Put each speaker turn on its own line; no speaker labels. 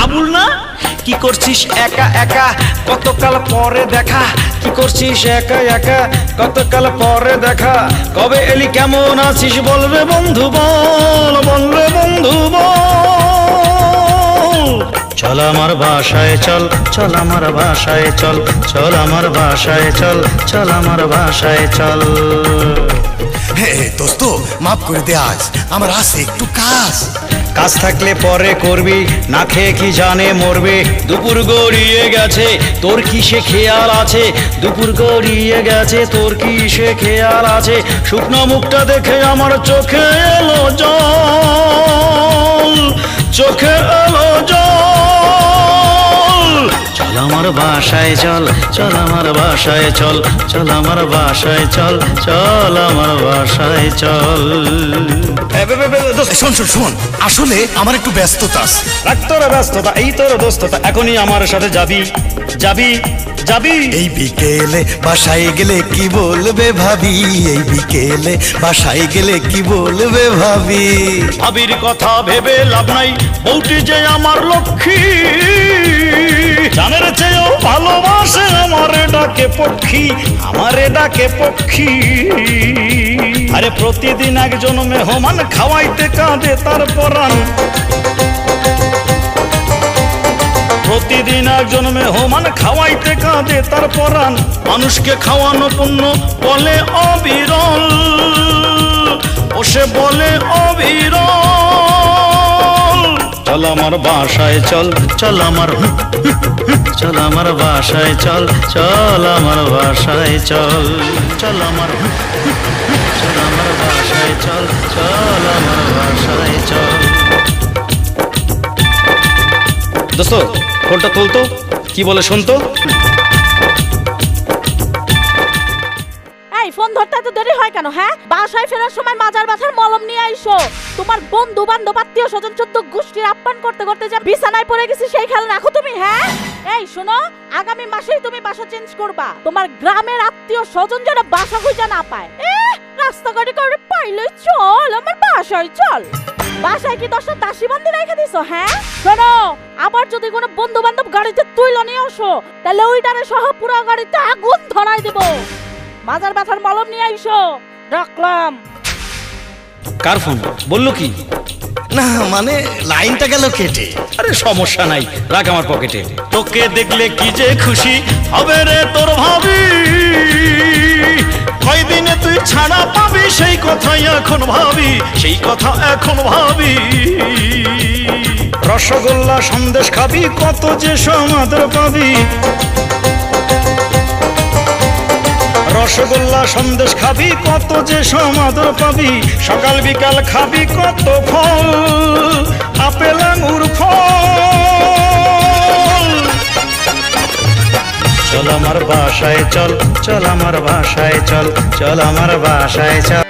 আবুল না? কি করছিস একা একা কতকাল পরে দেখা, কি করছিস একা একা কতকাল পরে দেখা, কবে এলি কেমন আছিস বলবে বন্ধু বল, বলবে বন্ধু বল। চল আমার বাসায় চল, চল আমার বাসায় চল, চল আমার বাসায় চল, চল আমার বাসায় চল।
দোস্ত মাফ করে দে, আজ আমার আছে একটু কাজ।
কাজ থাকলে পরে করবি, না খেয়ে কি জানে মরবে। দুপুর গড়িয়ে গেছে তোর কিসে খেয়াল আছে, দুপুর গড়িয়ে গেছে তোর কিসে খেয়াল আছে। শুকনো মুখটা দেখে আমার চোখে এলো জল, চোখে এলো জল। চল আমার বাসায় চল, চল আমার বাসায় চল, চল আমার বাসায় চল, চল আমার বাসায় চল।
শোন শোন শোন, আসলে আমার একটু ব্যস্ততা আছে।
রাখ তোর ব্যস্ততা, এই তোর দোস্ততা, এখনই আমার সাথে যাবি যাবি যাবি।
এই বিকেলে বাসায় গেলে কি বলবে ভাবি, এই বিকেলে বাসায় গেলে কি বলবে ভাবি।
ভাবির কথা ভেবে লাভ নাই, বউটি যে আমার লক্ষ্মী, জানের চেয়েও ভালোবাসে আমারে ডাকে পক্ষী, আমারে ডাকে পক্ষী। আরে প্রতিদিন একজন মেহমান খাওয়াইতে কাঁদে তার পরাণ, প্রতিদিন একজন মেহমান খাওয়াইতে কাঁদে তার পরাণ। মানুষকে খাওয়ানো পুণ্য বলে অবিরল, ও সে বলে অবিরল। চল আমার বাসায় চল, চল আমার চল আমার বাসায় চল, চল আমার বাসায় চল, চল আমার চল আমার বাসায় চল, চল আমার বাসায় চল। দোস্ত ফোনটা তুলতো, কি বলে শুনতো।
এই ফোন ধরতে এত দেরি হয় কেন? হ্যাঁ, বাসায় ফেরার সময় মাজার ব্যথার মলম নিয়ে আইসো। তোমার বন্ধু বান্ধব আত্মীয় স্বজন চোদ্দ গোষ্ঠীর আপ্যায়ন করতে করতে যে বিছানায় পড়ে গেছি সেই খেয়াল রাখো তুমি। হ্যাঁ, এই শোনো, আগামী মাসেই তুমি বাসা চেঞ্জ করবা। তোমার গ্রামের আত্মীয় স্বজন যেন বাসা খুঁজে না পায়। রাস্তাঘাটে করে পাইলে চল আমার বাসায় চল। বাসায় কি 10টা দাসী বান্দি রেখে দিছো? হ্যাঁ শোনো, আবার যদি কোনো বন্ধু বান্ধব গাড়িতে তুইলো নিয়ে আসো, তাহলে ওইটারে সহ পুরো গাড়িতে আগুন ধরাই দেব। মাজার ব্যথার মলম নিয়ে আইসো, রাখলাম।
কার ফোন বললো কি?
না মানে লাইনটা গেল কেটে।
আরে সমস্যা নাই, রাখ আমার পকেটে। তোকে দেখলে কি যে খুশি হবে রে তোর ভাবি, কয়দিনে তুই ছাড়া পাবি সেই কথাই এখন ভাবি, সেই কথা এখন ভাবি। রসগোল্লা সন্দেশ খাবি, কত যে সমাদর পাবি। রসগোল্লা সন্দেশ খাবি, কত যে সমাদর পাবি। সকাল বিকাল খাবি কত ফল, আপেল আঙুর ফল। চল আমার বাসায় চল, চল আমার বাসায় চল, চল আমার বাসায় চল।